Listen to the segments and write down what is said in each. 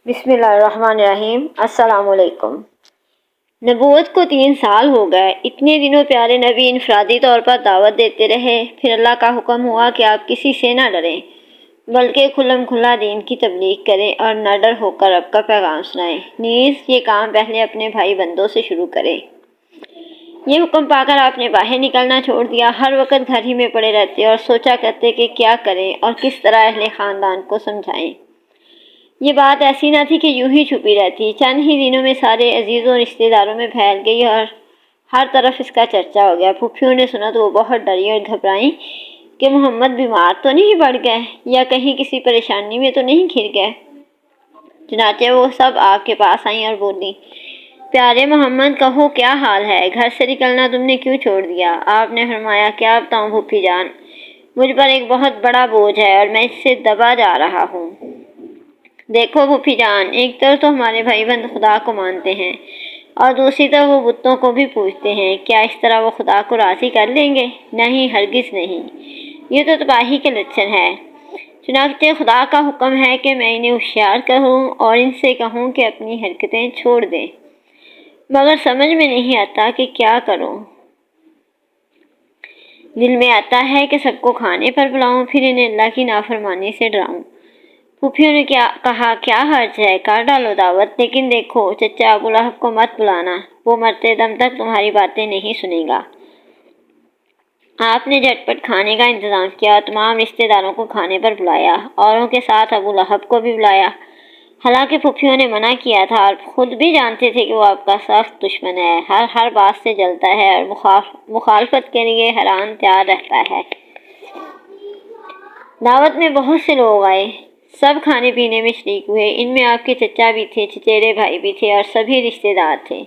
بسم اللہ الرحمن الرحیم۔ السلام علیکم۔ نبوت کو 3 سال ہو گئے۔ اتنے دنوں پیارے نبی انفرادی طور پر دعوت دیتے رہے، پھر اللہ کا حکم ہوا کہ آپ کسی سے نہ ڈریں بلکہ کھلم کھلا دین کی تبلیغ کریں اور نہ ڈر ہو کر رب کا پیغام سنائیں، نیز یہ کام پہلے اپنے بھائی بندوں سے شروع کریں۔ یہ حکم پا کر آپ نے باہر نکلنا چھوڑ دیا، ہر وقت گھر ہی میں پڑے رہتے اور سوچا کرتے کہ کیا کریں اور کس طرح اہل خاندان کو سمجھائیں۔ یہ بات ایسی نہ تھی کہ یوں ہی چھپی رہتی، چند ہی دنوں میں سارے عزیزوں اور رشتہ داروں میں پھیل گئی اور ہر طرف اس کا چرچا ہو گیا۔ پھوپھیوں نے سنا تو وہ بہت ڈری اور گھبرائیں کہ محمد بیمار تو نہیں پڑ گئے یا کہیں کسی پریشانی میں تو نہیں گھر گئے۔ چنانچہ وہ سب آپ کے پاس آئیں اور بولیں، پیارے محمد کہو کیا حال ہے، گھر سے نکلنا تم نے کیوں چھوڑ دیا؟ آپ نے فرمایا، کیا بتاؤں پھوپھی جان، مجھ پر ایک بہت بڑا بوجھ ہے اور میں اس سے دبا جا رہا ہوں۔ دیکھو پھوپھی جان، ایک طرف تو ہمارے بھائی بند خدا کو مانتے ہیں اور دوسری طرف وہ بتوں کو بھی پوجتے ہیں، کیا اس طرح وہ خدا کو راضی کر لیں گے؟ نہیں، ہرگز نہیں، یہ تو تباہی کے لچھن ہے۔ چنانچہ خدا کا حکم ہے کہ میں انہیں ہوشیار کروں اور ان سے کہوں کہ اپنی حرکتیں چھوڑ دیں، مگر سمجھ میں نہیں آتا کہ کیا کروں۔ دل میں آتا ہے کہ سب کو کھانے پر بلاؤں، پھر انہیں اللہ کی نافرمانی سے ڈراؤں۔ پھوپھیوں نے کہا، کیا حرج ہے، کر ڈالو دعوت، لیکن دیکھو چچا ابو لہب کو مت بلانا، وہ مرتے دم تک تمہاری باتیں نہیں سنے گا۔ آپ نے جھٹ پٹ کھانے کا انتظام کیا، تمام رشتہ داروں کو کھانے پر بلایا، اوروں کے ساتھ ابو لہب کو بھی بلایا۔ حالانکہ پھوپھیوں نے منع کیا تھا اور خود بھی جانتے تھے کہ وہ آپ کا سخت دشمن ہے، ہر بات سے جلتا ہے اور مخالفت کے لیے حیران تیار رہتا ہے۔ دعوت میں بہت سے لوگ آئے، سب کھانے پینے میں شریک ہوئے، ان میں آپ کے چچا بھی تھے، چچیرے بھائی بھی تھے اور سبھی رشتہ دار تھے۔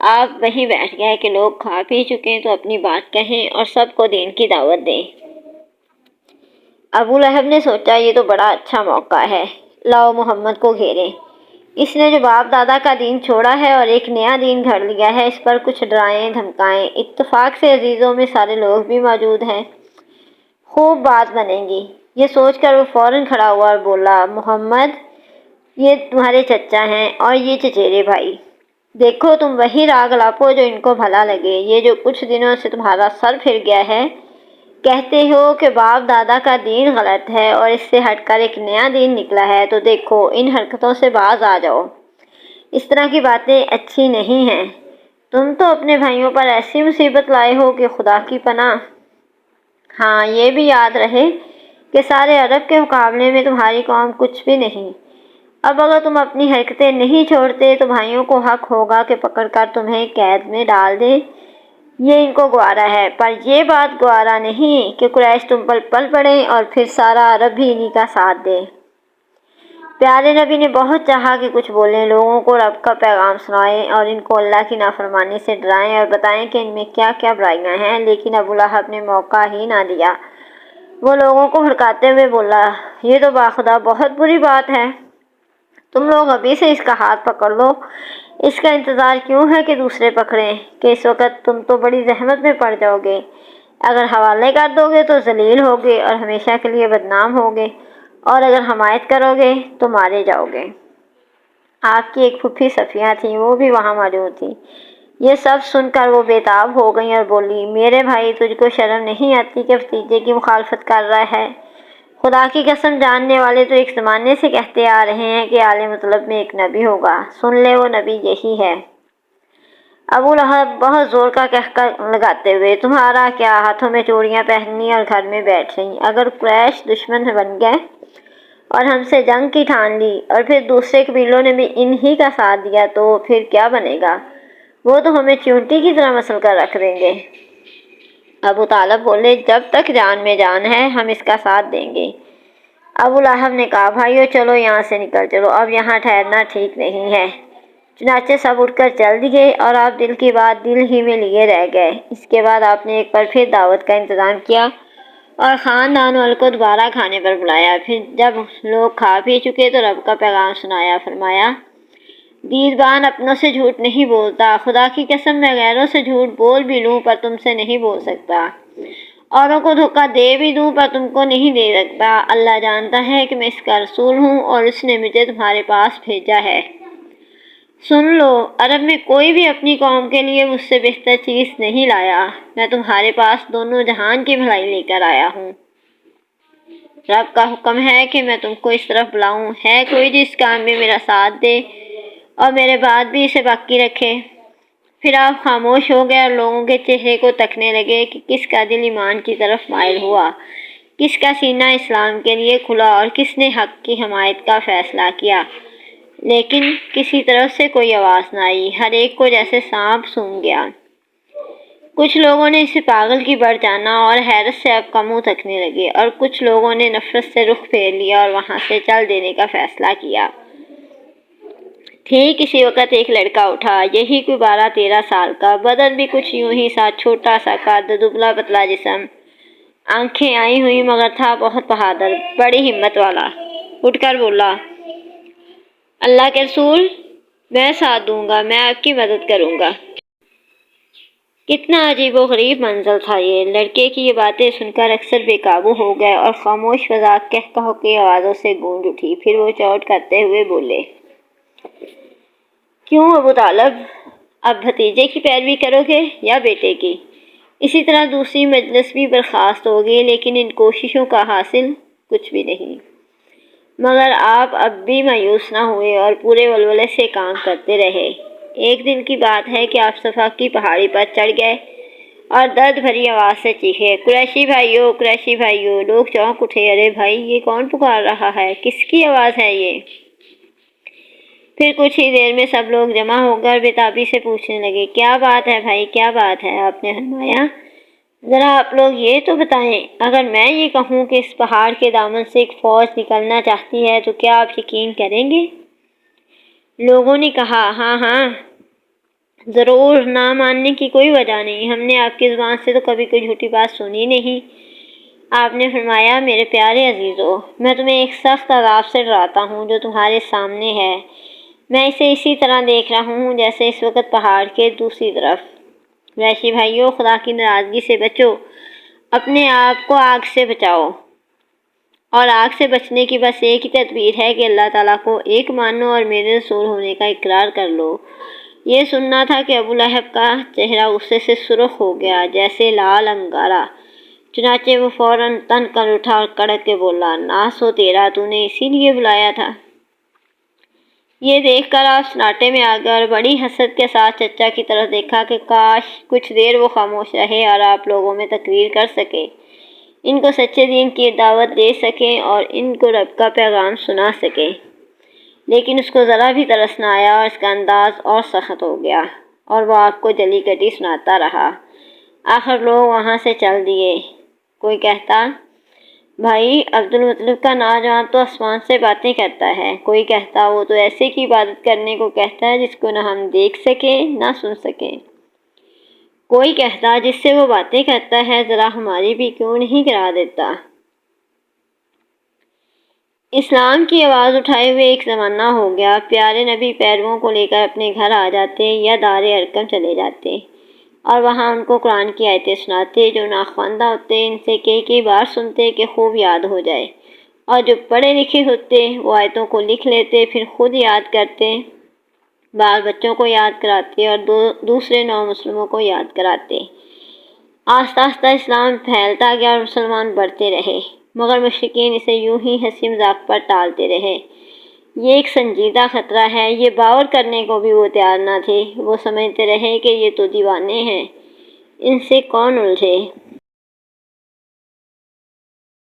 آپ وہیں بیٹھ گئے کہ لوگ کھا پی چکے تو اپنی بات کہیں اور سب کو دین کی دعوت دیں۔ ابو لہب نے سوچا، یہ تو بڑا اچھا موقع ہے، لاؤ محمد کو گھیریں، اس نے جو باپ دادا کا دین چھوڑا ہے اور ایک نیا دین گھڑ لیا ہے، اس پر کچھ ڈرائیں دھمکائیں۔ اتفاق سے عزیزوں میں سارے لوگ بھی موجود ہیں، خوب بات بنے گی۔ یہ سوچ کر وہ فوراً کھڑا ہوا اور بولا، محمد یہ تمہارے چچا ہیں اور یہ چچیرے بھائی، دیکھو تم وہی راگ لاپو جو ان کو بھلا لگے۔ یہ جو کچھ دنوں سے تمہارا سر پھر گیا ہے، کہتے ہو کہ باپ دادا کا دین غلط ہے اور اس سے ہٹ کر ایک نیا دین نکلا ہے، تو دیکھو ان حرکتوں سے باز آ جاؤ، اس طرح کی باتیں اچھی نہیں ہیں۔ تم تو اپنے بھائیوں پر ایسی مصیبت لائے ہو کہ خدا کی پناہ۔ ہاں یہ بھی یاد رہے کہ سارے عرب کے مقابلے میں تمہاری قوم کچھ بھی نہیں۔ اب اگر تم اپنی حرکتیں نہیں چھوڑتے تو بھائیوں کو حق ہوگا کہ پکڑ کر تمہیں قید میں ڈال دیں، یہ ان کو گوارا ہے، پر یہ بات گوارا نہیں کہ قریش تم پر پل پڑیں اور پھر سارا عرب بھی انہی کا ساتھ دے۔ پیارے نبی نے بہت چاہا کہ کچھ بولیں، لوگوں کو رب کا پیغام سنائیں اور ان کو اللہ کی نافرمانی سے ڈرائیں اور بتائیں کہ ان میں کیا کیا برائیاں ہیں، لیکن ابو لہب نے موقع ہی نہ دیا۔ وہ لوگوں کو بھڑکاتے ہوئے بولا، یہ تو باخدا بہت بری بات ہے، تم لوگ ابھی سے اس کا ہاتھ پکڑ لو، اس کا انتظار کیوں ہے کہ دوسرے پکڑیں، کہ اس وقت تم تو بڑی زحمت میں پڑ جاؤ گے، اگر حوالے کر دو گے تو ذلیل ہوگے اور ہمیشہ کے لیے بدنام ہوگے، اور اگر حمایت کرو گے تو مارے جاؤ گے۔ آپ کی ایک پھوپھی صفیہ تھی، وہ بھی وہاں موجود تھی۔ یہ سب سن کر وہ بے تاب ہو گئیں اور بولی، میرے بھائی تجھ کو شرم نہیں آتی کہ بھتیجے کی مخالفت کر رہا ہے؟ خدا کی قسم جاننے والے تو ایک زمانے سے کہتے آ رہے ہیں کہ آل مطلب میں ایک نبی ہوگا، سن لے وہ نبی یہی ہے۔ ابو لہب بہت زور کا کہکہ لگاتے ہوئے، تمہارا کیا، ہاتھوں میں چوڑیاں پہنی اور گھر میں بیٹھ رہی، اگر قریش دشمن بن گئے اور ہم سے جنگ کی ٹھان لی اور پھر دوسرے قبیلوں نے بھی انہی کا ساتھ دیا تو پھر کیا بنے گا؟ وہ تو ہمیں چیونٹی کی طرح مسل کر رکھ دیں گے۔ ابو طالب بولے، جب تک جان میں جان ہے ہم اس کا ساتھ دیں گے۔ ابو لہب نے کہا، بھائیو چلو یہاں سے نکل چلو، اب یہاں ٹھہرنا ٹھیک نہیں ہے۔ چنانچہ سب اٹھ کر چل دیے اور آپ دل کی بات دل ہی میں لیے رہ گئے۔ اس کے بعد آپ نے ایک بار پھر دعوت کا انتظام کیا اور خاندان والوں کو دوبارہ کھانے پر بلایا۔ پھر جب لوگ کھا پی چکے تو رب کا پیغام سنایا، فرمایا، دیدبان اپنوں سے جھوٹ نہیں بولتا، خدا کی قسم میں غیروں سے جھوٹ بول بھی لوں پر تم سے نہیں بول سکتا، اوروں کو دھوکہ دے بھی دوں پر تم کو نہیں دے سکتا۔ اللہ جانتا ہے کہ میں اس کا رسول ہوں اور اس نے مجھے تمہارے پاس بھیجا ہے۔ سن لو، عرب میں کوئی بھی اپنی قوم کے لیے مجھ سے بہتر چیز نہیں لایا۔ میں تمہارے پاس دونوں جہان کی بھلائی لے کر آیا ہوں۔ رب کا حکم ہے کہ میں تم کو اس طرف بلاؤں۔ ہے کوئی جس کام میں میرا ساتھ دے اور میرے بعد بھی اسے باقی رکھے؟ پھر آپ خاموش ہو گئے اور لوگوں کے چہرے کو تکنے لگے کہ کس کا دل ایمان کی طرف مائل ہوا، کس کا سینہ اسلام کے لیے کھلا اور کس نے حق کی حمایت کا فیصلہ کیا۔ لیکن کسی طرف سے کوئی آواز نہ آئی، ہر ایک کو جیسے سانپ سونگھ گیا۔ کچھ لوگوں نے اسے پاگل کی بڑھ جانا اور حیرت سے اب کا منہ تکنے لگے، اور کچھ لوگوں نے نفرت سے رخ پھیر لیا اور وہاں سے چل دینے کا فیصلہ کیا۔ ٹھیک اسی وقت ایک لڑکا اٹھا، یہی کوئی 12-13 سال کا، بدن بھی کچھ یوں ہی سا، چھوٹا سا قد، دبلا پتلا جسم، آنکھیں آئی ہوئی، مگر تھا بہت بہادر، بڑی ہمت والا۔ اٹھ کر بولا، اللہ کے رسول، میں ساتھ دوں گا، میں آپ کی مدد کروں گا۔ کتنا عجیب و غریب منظر تھا یہ! لڑکے کی یہ باتیں سن کر اکثر بے قابو ہو گئے اور خاموش فضا قہقہوں کی آوازوں سے گونج اٹھی۔ پھر وہ چوٹ کرتے ہوئے بولے، کیوں ابو طالب، اب بھتیجے کی پیروی کرو گے یا بیٹے کی؟ اسی طرح دوسری مجلس بھی برخاست ہو گئی، لیکن ان کوششوں کا حاصل کچھ بھی نہیں۔ مگر آپ اب بھی مایوس نہ ہوئے اور پورے ولولے سے کام کرتے رہے۔ ایک دن کی بات ہے کہ آپ صفا کی پہاڑی پر چڑھ گئے اور درد بھری آواز سے چیخے، قریشی بھائیو، قریشی بھائیو! لوگ چونک اٹھے، ارے بھائی، یہ کون پکار رہا ہے؟ کس کی آواز ہے یہ؟ پھر کچھ ہی دیر میں سب لوگ جمع ہو کر بےتابی سے پوچھنے لگے، کیا بات ہے بھائی، کیا بات ہے؟ آپ نے فرمایا، ذرا آپ لوگ یہ تو بتائیں، اگر میں یہ کہوں کہ اس پہاڑ کے دامن سے ایک فوج نکلنا چاہتی ہے تو کیا آپ یقین کریں گے؟ لوگوں نے کہا، ہاں ہاں ضرور، نہ ماننے کی کوئی وجہ نہیں، ہم نے آپ کی زبان سے تو کبھی کوئی جھوٹی بات سنی نہیں۔ آپ نے فرمایا، میرے پیارے عزیزو، میں تمہیں ایک سخت عذاب سے ڈراتا ہوں جو تمہارے سامنے ہے۔ میں اسے اسی طرح دیکھ رہا ہوں جیسے اس وقت پہاڑ کے دوسری طرف۔ قریشی بھائیو، خدا کی ناراضگی سے بچو، اپنے آپ کو آگ سے بچاؤ، اور آگ سے بچنے کی بس ایک ہی تدبیر ہے کہ اللہ تعالیٰ کو ایک مانو اور میرے رسول ہونے کا اقرار کر لو۔ یہ سننا تھا کہ ابو لہب کا چہرہ غصے سے سرخ ہو گیا جیسے لال انگارہ۔ چنانچہ وہ فوراً تن کر اٹھا اور کڑک کے بولا، ناس ہو تیرا، تو نے اسی لیے بلایا تھا؟ یہ دیکھ کر آپ سناٹے میں آ گئے اور بڑی حسرت کے ساتھ چچا کی طرف دیکھا کہ کاش کچھ دیر وہ خاموش رہے اور آپ لوگوں میں تقریر کر سکے، ان کو سچے دین کی دعوت دے سکیں اور ان کو رب کا پیغام سنا سکیں۔ لیکن اس کو ذرا بھی ترس نہ آیا اور اس کا انداز اور سخت ہو گیا اور وہ آپ کو جلی کٹی سناتا رہا۔ آخر لوگ وہاں سے چل دیے۔ کوئی کہتا، بھائی عبد المطلب کا نوجوان تو آسمان سے باتیں کرتا ہے۔ کوئی کہتا، وہ تو ایسے کی عبادت کرنے کو کہتا ہے جس کو نہ ہم دیکھ سکیں نہ سن سکیں۔ کوئی کہتا، جس سے وہ باتیں کرتا ہے ذرا ہماری بھی کیوں نہیں کرا دیتا۔ اسلام کی آواز اٹھائے ہوئے ایک زمانہ ہو گیا، پیارے نبی پیرووں کو لے کر اپنے گھر آ جاتے یا دار ارقم چلے جاتے اور وہاں ان کو قرآن کی آیتیں سناتے۔ جو ناخواندہ ہوتے ان سے کئی بار سنتے کہ خوب یاد ہو جائے، اور جو پڑھے لکھے ہوتے وہ آیتوں کو لکھ لیتے، پھر خود یاد کرتے، بال بچوں کو یاد کراتے اور دوسرے نو مسلموں کو یاد کراتے۔ آہستہ آہستہ اسلام پھیلتا گیا اور مسلمان بڑھتے رہے، مگر مشرکین اسے یوں ہی ہنسی مذاق پر ٹالتے رہے۔ یہ ایک سنجیدہ خطرہ ہے، یہ باور کرنے کو بھی وہ تیار نہ تھے۔ وہ سمجھتے رہے کہ یہ تو دیوانے ہیں، ان سے کون الجھے۔